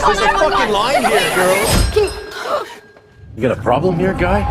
There's a fucking line here, girl. You got a problem here, guy?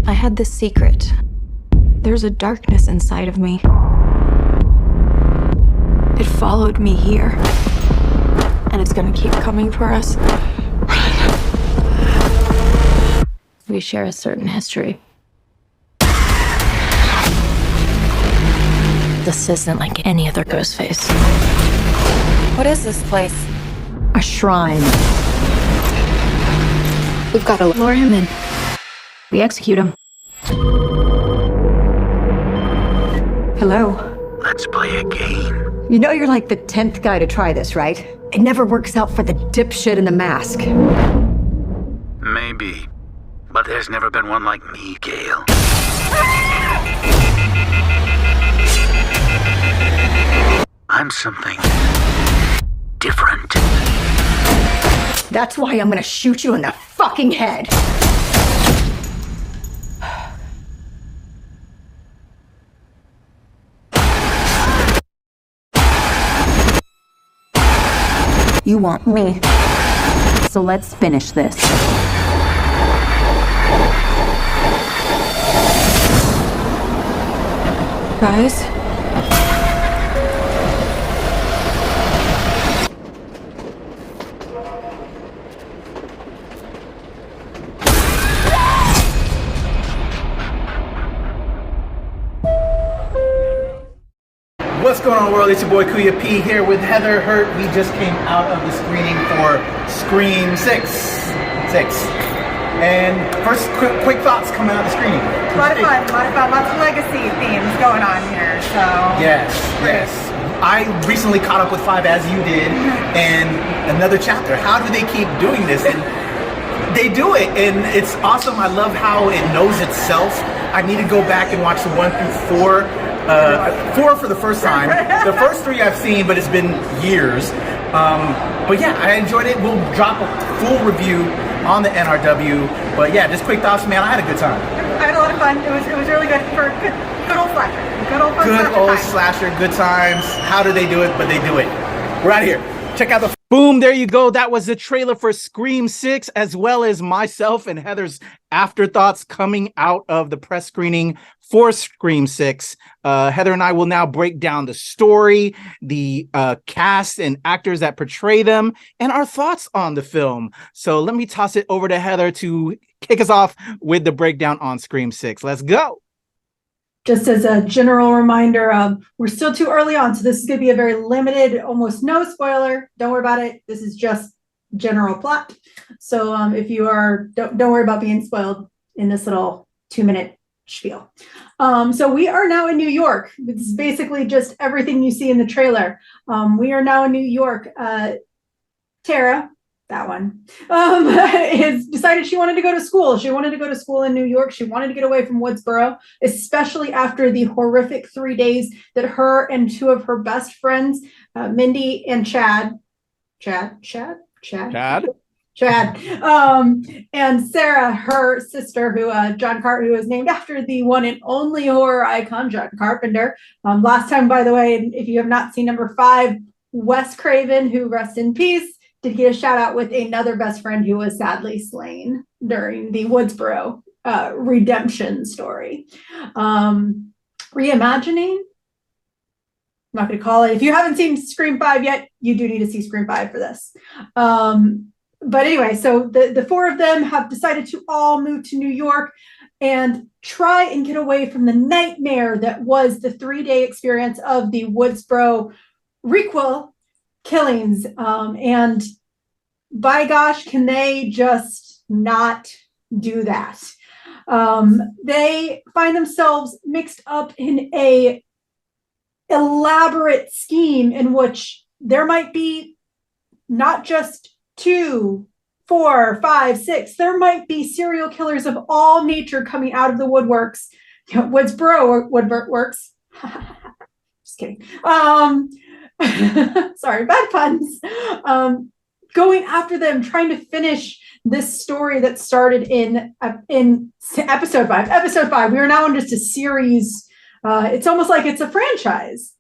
I had this secret. There's a darkness inside of me. It followed me here. And it's gonna keep coming for us. We share a certain history. This isn't like any other ghost face. What is this place? A shrine. We've got to lure him in. We execute him. Hello? Let's play a game. You know you're like the 10th guy to try this, right? It never works out for the dipshit in the mask. Maybe. But there's never been one like me, Gale. I'm something different. That's why I'm gonna shoot you in the fucking head. You want me. So let's finish this. Guys? What's going on, world? It's your boy Kuya P here with Heather Hurt. We just came out of the screening for Scream 6. And first, quick thoughts coming out of the screening. A lot of fun. Lots of legacy themes going on here, so. Yes. I recently caught up with 5 as you did, and another chapter. How do they keep doing this? And they do it, and it's awesome. I love how it knows itself. I need to go back and watch the 1 through 4. 4 for the first time. The first 3 I've seen, but it's been years. But yeah, I enjoyed it. We'll drop a full review on the NRW. But yeah, just quick thoughts, man. I had a good time. I had a lot of fun. It was really good for good old slasher. Good old slasher, good times. How do they do it? But they do it. We're out of here. Check out the boom. There you go. That was the trailer for Scream 6, as well as myself and Heather's afterthoughts coming out of the press screening for Scream 6. Heather and I will now break down the story, the cast and actors that portray them, and our thoughts on the film. So let me toss it over to Heather to kick us off with the breakdown on Scream 6. Let's go. Just as a general reminder, we're still too early on, so this is going to be a very limited, almost no spoiler. Don't worry about it. This is just general plot. So if you are, don't worry about being spoiled in this little 2-minute spiel. So we are now in New York. It's basically just everything you see in the trailer. We are now in New York. Tara, that one, has decided she wanted to go to school. She wanted to go to school in New York. She wanted to get away from Woodsboro, especially after the horrific 3 days that her and 2 of her best friends, Mindy and Chad, and Sarah, her sister, who who is named after the one and only horror icon, John Carpenter. Last time, by the way, if you have not seen number 5, Wes Craven, who rests in peace, did get a shout out with another best friend who was sadly slain during the Woodsboro redemption story. Reimagining? I'm not going to call it. If you haven't seen Scream 5 yet, you do need to see Scream 5 for this. But anyway, so the 4 of them have decided to all move to New York and try and get away from the nightmare that was the 3-day experience of the Woodsboro requel killings. And by gosh, can they just not do that? They find themselves mixed up in a elaborate scheme in which there might be not just 2, 4, 5, 6. There might be serial killers of all nature coming out of the woodworks, woodworks. Just kidding. Sorry, bad puns. Going after them, trying to finish this story that started in episode 5. Episode 5. We are now in just a series. It's almost like it's a franchise.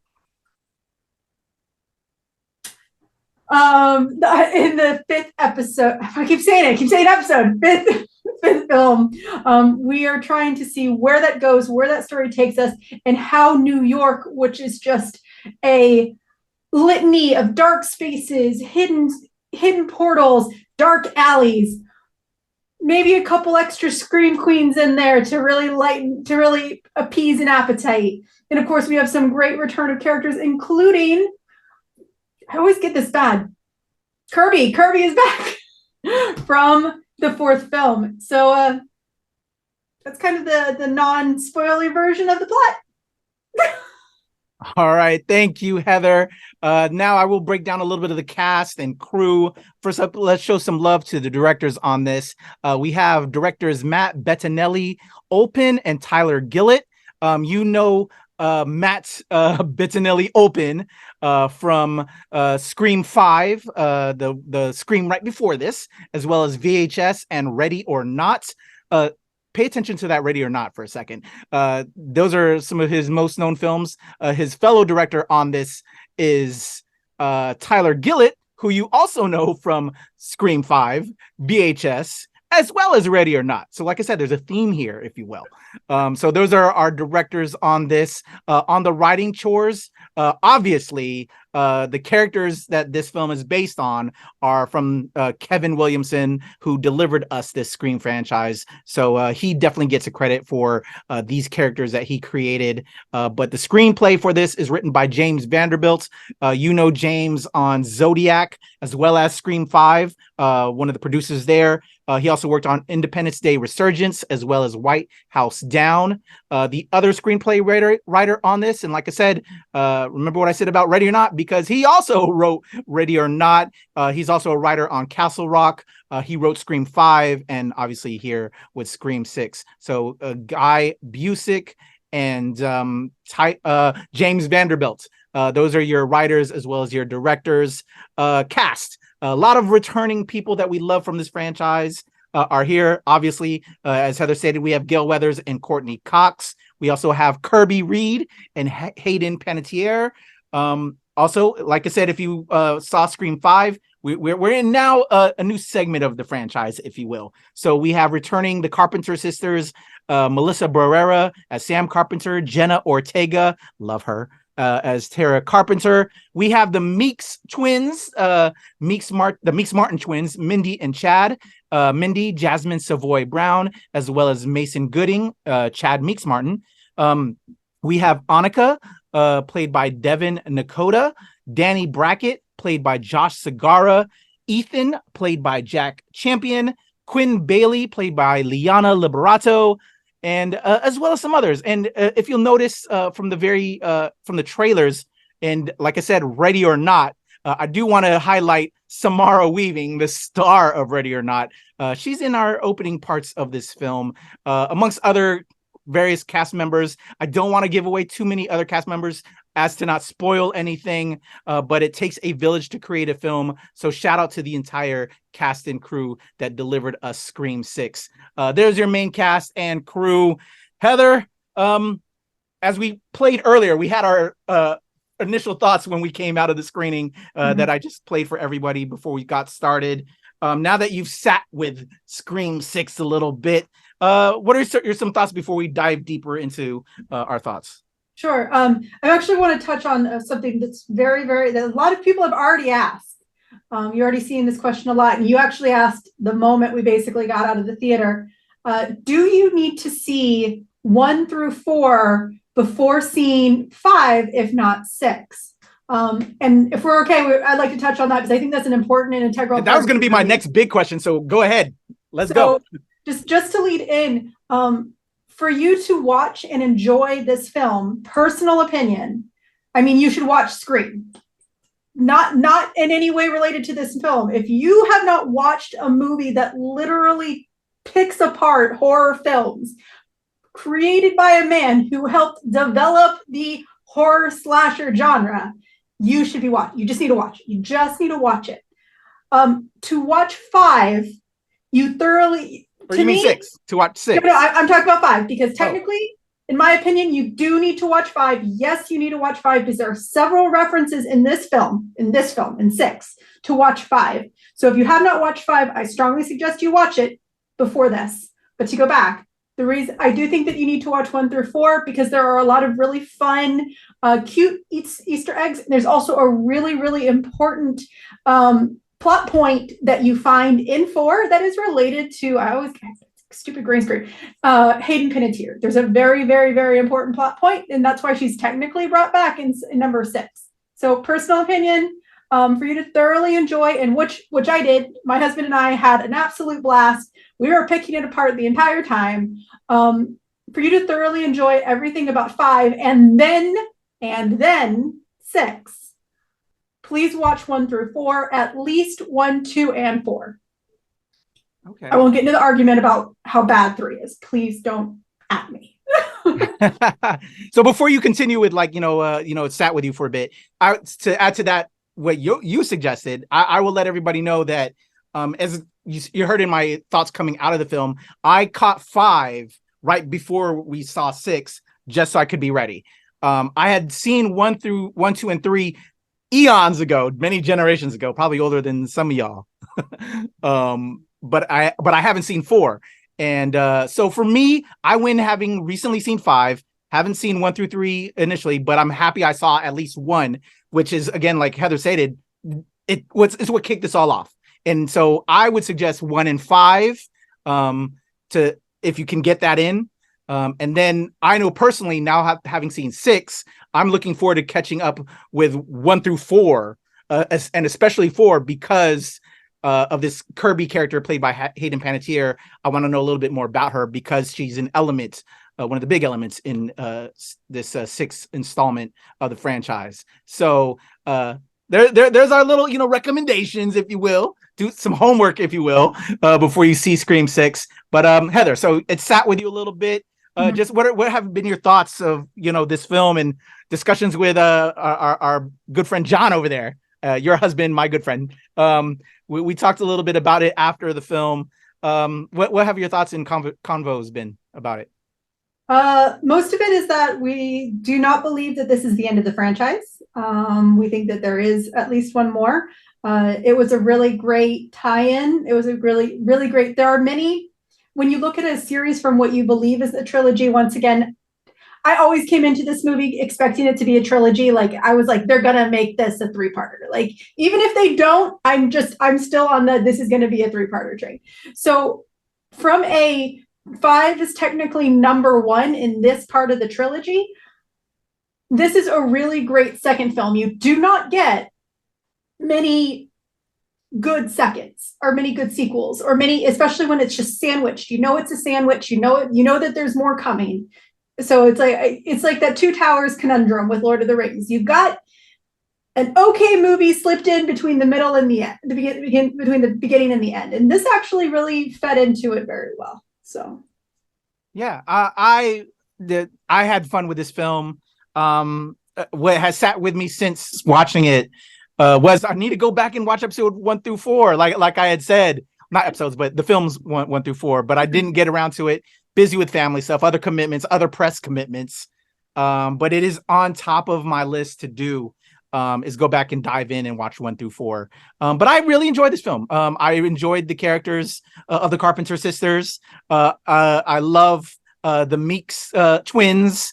In the 5th episode, I keep saying episode, 5th film, we are trying to see where that goes, where that story takes us, and how New York, which is just a litany of dark spaces, hidden portals, dark alleys, maybe a couple extra scream queens in there to really appease an appetite. And of course, we have some great return of characters, including, I always get this bad, Kirby. Kirby is back from the 4th film. So that's kind of the non-spoilery version of the plot. All right. Thank you, Heather. Now I will break down a little bit of the cast and crew. First up, let's show some love to the directors on this. We have directors Matt Bettinelli Open and Tyler Gillett. Matt Bettinelli Open from Scream 5, the Scream right before this, as well as VHS and Ready or Not. Pay attention to that Ready or Not for a second. Those are some of his most known films. His fellow director on this is Tyler Gillett, who you also know from Scream 5, VHS, as well as Ready or Not. So like I said, there's a theme here, if you will. So those are our directors on this. On the writing chores, obviously, the characters that this film is based on are from Kevin Williamson, who delivered us this Scream franchise. So he definitely gets a credit for these characters that he created. But the screenplay for this is written by James Vanderbilt. James on Zodiac, as well as Scream 5, one of the producers there. He also worked on Independence Day Resurgence, as well as White House Down. The other screenplay writer on this, and like I said, remember what I said about Ready or Not, because he also wrote Ready or Not. He's also a writer on Castle Rock. He wrote Scream 5, and obviously here with Scream 6. So Guy Busick and James Vanderbilt. Those are your writers as well as your directors. Cast. A lot of returning people that we love from this franchise are here. Obviously, as Heather stated, we have Gail Weathers and Courtney Cox. We also have Kirby Reed and Hayden Panettiere. Also, like I said, if you saw Scream 5, we're in now a new segment of the franchise, if you will. So we have returning the Carpenter sisters, Melissa Barrera as Sam Carpenter, Jenna Ortega, love her, as Tara Carpenter. We have the Meeks twins, the Meeks Martin twins, Mindy and Chad. Mindy, Jasmine Savoy Brown, as well as Mason Gooding, Chad Meeks Martin. We have Annika, played by Devin Nakota. Danny Brackett, played by Josh Segarra. Ethan, played by Jack Champion. Quinn Bailey, played by Liana Liberato. And as well as some others. And if you'll notice from the trailers, and like I said, Ready or Not, I do want to highlight Samara Weaving, the star of Ready or Not. She's in our opening parts of this film, amongst other various cast members. I don't want to give away too many other cast members as to not spoil anything, but it takes a village to create a film. So shout out to the entire cast and crew that delivered us Scream 6. There's your main cast and crew. Heather, as we played earlier, we had our initial thoughts when we came out of the screening that I just played for everybody before we got started. Now that you've sat with Scream 6 a little bit, what are some thoughts before we dive deeper into our thoughts? Sure. I actually want to touch on something that's that a lot of people have already asked. You're already seeing this question a lot, and you actually asked the moment we basically got out of the theater. Do you need to see 1 through 4 before seeing 5, if not 6? And if we're okay, I'd like to touch on that because I think that's an important and integral. That was going to be my next big question. So go ahead. Let's go. Just to lead in, for you to watch and enjoy this film, personal opinion, I mean, you should watch Scream. Not in any way related to this film. If you have not watched a movie that literally picks apart horror films created by a man who helped develop the horror slasher genre, you should be watching. You just need to watch it. You just need to watch it. To watch 5, you thoroughly... Or you mean 6? To watch 6? No, I'm talking about 5 because technically, in my opinion, you do need to watch 5. Yes, you need to watch 5 because there are several references in this film, in 6, to watch 5. So if you have not watched 5, I strongly suggest you watch it before this. But to go back, the reason I do think that you need to watch 1 through 4 because there are a lot of really fun, cute Easter eggs. There's also a really, really important plot point that you find in 4 that is related to, I always stupid green screen, Hayden Panettiere. There's a very, very, very important plot point, and that's why she's technically brought back in number 6. So personal opinion, for you to thoroughly enjoy, and which I did. My husband and I had an absolute blast. We were picking it apart the entire time. For you to thoroughly enjoy everything about 5 and then 6, please watch 1 through 4, at least 1, 2, and 4. Okay. I won't get into the argument about how bad 3 is. Please don't at me. So before you continue with sat with you for a bit, to add to that, what you suggested, I will let everybody know that as you heard in my thoughts coming out of the film, I caught 5 right before we saw 6, just so I could be ready. I had seen 1, 2, and 3 eons ago, many generations ago, probably older than some of y'all. But I haven't seen 4. And so for me, I went having recently seen 5, haven't seen 1 through 3 initially, but I'm happy I saw at least 1, which is, again, like Heather stated, it's what kicked this all off. And so I would suggest 1 and 5 to, if you can get that in. And then I know personally now having seen 6, I'm looking forward to catching up with 1 through 4, and especially 4 because of this Kirby character played by Hayden Panettiere. I want to know a little bit more about her because she's an element, one of the big elements in this 6th installment of the franchise. So there's our little, recommendations, if you will. Do some homework, if you will, before you see Scream 6. But Heather, so it sat with you a little bit. Just what have been your thoughts of this film and discussions with our good friend John over there, your husband, my good friend. We talked a little bit about it after the film. What have your thoughts and convos been about it? Most of it is that we do not believe that this is the end of the franchise. We think that there is at least one more. It was a really great tie-in. It was a really, really great. There are many. When you look at a series from what you believe is a trilogy, once again, I always came into this movie expecting it to be a trilogy. Like I was like, they're gonna make this a 3-parter. Like even if they don't, I'm still on this is gonna be a 3-parter train. So from 5 is technically number 1 in this part of the trilogy. This is a really great second film. You do not get many good seconds or many good sequels or many, especially when it's just sandwiched. It's a sandwich. You know that there's more coming. So it's like that Two Towers conundrum with Lord of the Rings. You've got an okay movie slipped in between the middle and the end, between the beginning and the end, and this actually really fed into it very well. So, yeah, I had fun with this film. What has sat with me since watching it was I need to go back and watch episode 1 through 4, like I had said, not episodes, but the films 1 through 4. But I didn't get around to it. Busy with family stuff, other commitments, other press commitments. But it is on top of my list to do. Is go back and dive in and watch 1 through 4. But I really enjoyed this film. I enjoyed the characters of the Carpenter sisters. I love the Meeks twins.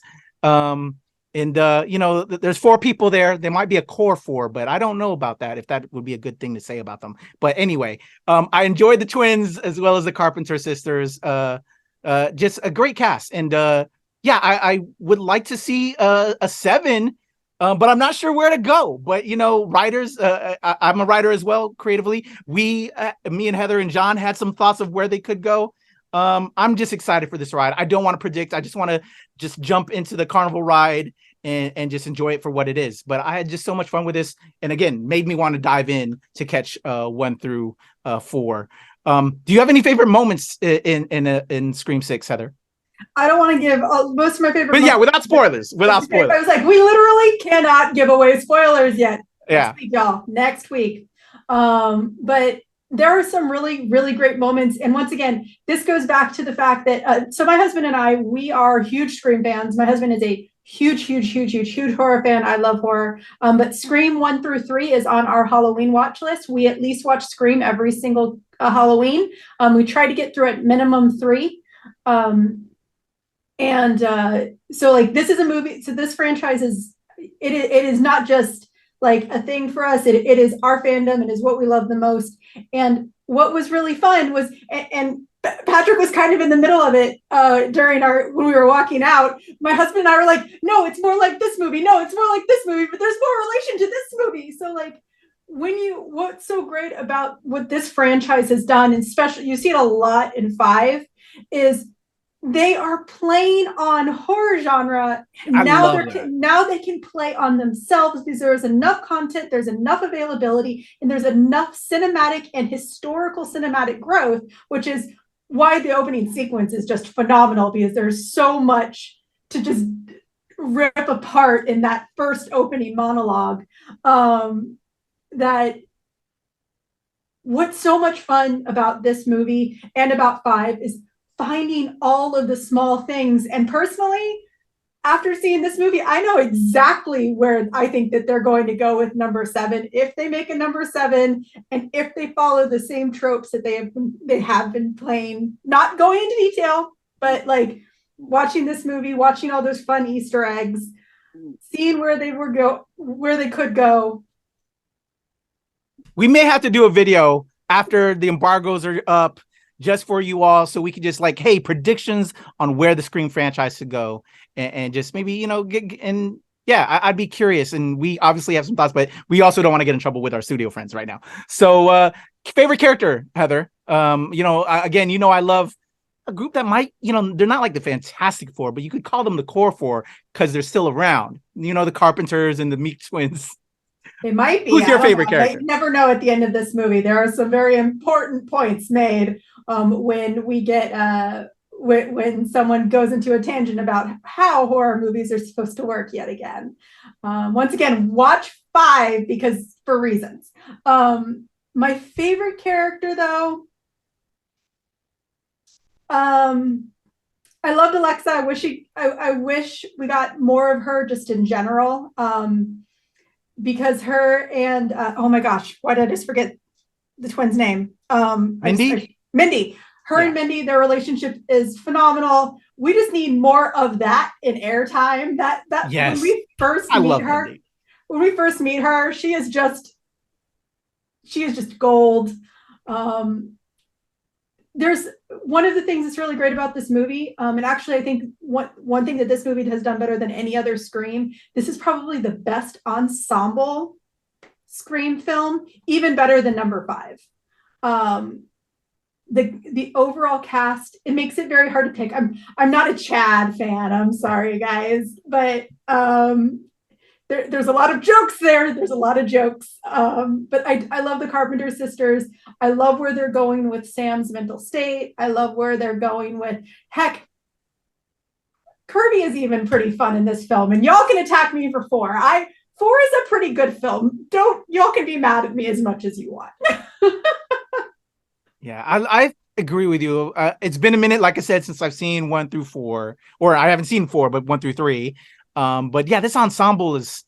There's 4 people there. There might be a core 4, but I don't know about that, if that would be a good thing to say about them. But anyway, I enjoyed the twins as well as the Carpenter sisters. Just a great cast. And I would like to see a 7. But I'm not sure where to go. But, writers, I'm a writer as well, creatively. Me and Heather and John had some thoughts of where they could go. I'm just excited for this ride. I don't want to predict. I just want to jump into the carnival ride and just enjoy it for what it is. But I had just so much fun with this, and again, made me want to dive in to catch 1 through 4. Do you have any favorite moments in Scream 6, Heather? I don't want to give most of my favorite. But yeah, without spoilers. Without spoilers. I was like, we literally cannot give away spoilers yet. Yeah. Next week, y'all. Next week. But there are some really, really great moments. And once again, this goes back to the fact that, so my husband and I, we are huge Scream fans. My husband is a huge horror fan. I love horror. But Scream 1 through 3 is on our Halloween watch list. We at least watch Scream every single Halloween. We try to get through at minimum 3. So like, this is a movie. So this franchise it is not just like a thing for us. It is our fandom. It is what we love the most. And what was really fun was, and Patrick was kind of in the middle of it when we were walking out. My husband and I were like, no, it's more like this movie. No, it's more like this movie, but there's more relation to this movie. So like, what's so great about what this franchise has done, and especially you see it a lot in 5, is they are playing on horror genre. Now they can play on themselves because there's enough content, there's enough availability, and there's enough cinematic and historical cinematic growth, which is why the opening sequence is just phenomenal, because there's so much to just rip apart in that first opening monologue. That what's so much fun about this movie and about 5 is finding all of the small things. And personally, after seeing this movie, I know exactly where I think that they're going to go with number 7. If they make a number 7, and if they follow the same tropes that they have been playing, not going into detail, but like watching this movie, watching all those fun Easter eggs, seeing where they could go. We may have to do a video after the embargoes are up, just for you all, so we could just like, hey, predictions on where the Scream franchise should go, and just maybe, I'd be curious. And we obviously have some thoughts, but we also don't want to get in trouble with our studio friends right now. So favorite character, Heather. I love a group that might, they're not like the Fantastic Four, but you could call them the Core Four because they're still around. The Carpenters and the Meek Twins. It might be. Who's your favorite character? I never know at the end of this movie. There are some very important points made when we get when someone goes into a tangent about how horror movies are supposed to work yet again. Once again, watch 5 because for reasons. My favorite character, though, I loved Alexa. I wish we got more of her just in general. Because her and oh my gosh, why did I just forget the twins' name? Mindy. And Mindy, their relationship is phenomenal. We just need more of that in airtime. That yes. When we first meet her, she is just gold. There's one of the things that's really great about this movie, and actually I think one thing that this movie has done better than any other Scream, this is probably the best ensemble Scream film, even better than number 5. The overall cast, it makes it very hard to pick. I'm not a Chad fan, I'm sorry guys, but there's a lot of jokes there. There's a lot of jokes. But I love the Carpenter sisters. I love where they're going with Sam's mental state. I love where they're going with, heck, Kirby is even pretty fun in this film. And y'all can attack me for 4. 4 is a pretty good film. Y'all can be mad at me as much as you want. Yeah, I agree with you. It's been a minute, like I said, since I've seen 1 through 4, or I haven't seen 4, but 1 through 3. But yeah, this ensemble is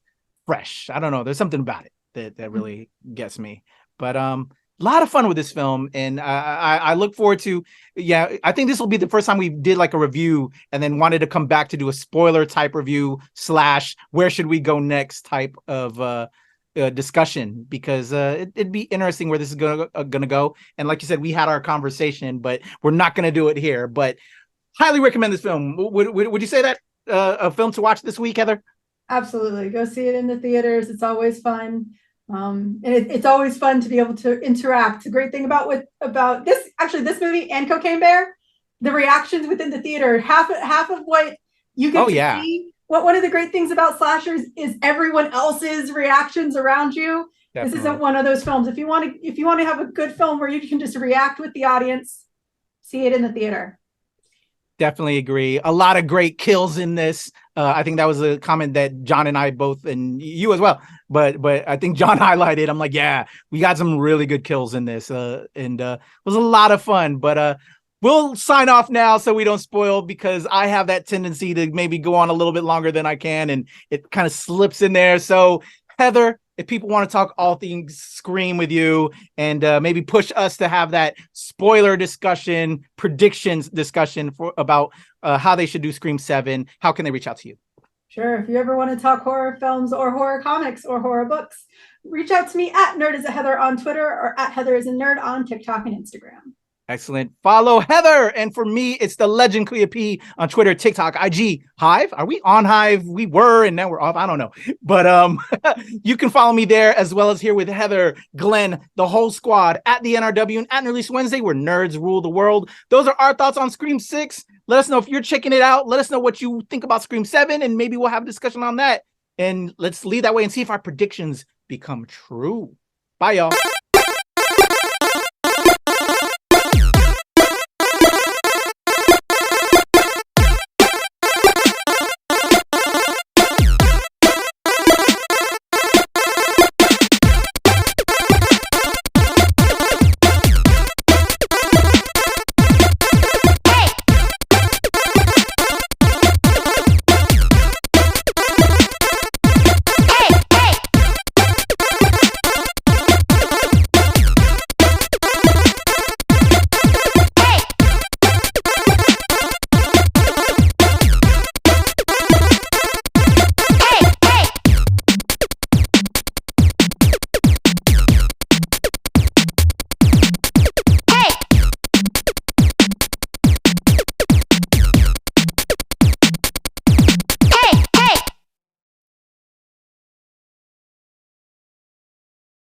fresh. I don't know. There's something about it that really gets me. But a lot of fun with this film, and I look forward to. Yeah, I think this will be the first time we did like a review, and then wanted to come back to do a spoiler type review / where should we go next type of discussion, because it'd be interesting where this is gonna go. And like you said, we had our conversation, but we're not gonna do it here. But highly recommend this film. Would you say that? A film to watch this week, Heather? Absolutely. Go see it in the theaters. It's always fun. And it's always fun to be able to interact. The great thing about this movie and Cocaine Bear, the reactions within the theater, half of what you get see one of the great things about slashers is everyone else's reactions around you. Definitely. This isn't one of those films. If you want to have a good film where you can just react with the audience, see it in the theater. Definitely agree. A lot of great kills in this. I think that was a comment that John and I both, and you as well, but I think John highlighted. I'm like, yeah, we got some really good kills in this, and it was a lot of fun. But we'll sign off now so we don't spoil, because I have that tendency to maybe go on a little bit longer than I can, and it kind of slips in there. So Heather, if people want to talk all things Scream with you and maybe push us to have that spoiler discussion, predictions discussion about how they should do Scream 7, how can they reach out to you? Sure. If you ever want to talk horror films or horror comics or horror books, reach out to me at NerdIsAHeather on Twitter or at HeatherIsANerd on TikTok and Instagram. Excellent. Follow Heather. And for me, it's the legend Kuya P on Twitter, TikTok, IG, Hive. Are we on Hive? We were, and now we're off. I don't know. But you can follow me there, as well as here with Heather, Glenn, the whole squad at the NRW and at Release Wednesday, where nerds rule the world. Those are our thoughts on Scream 6. Let us know if you're checking it out. Let us know what you think about Scream 7, and maybe we'll have a discussion on that. And let's lead that way and see if our predictions become true. Bye, y'all.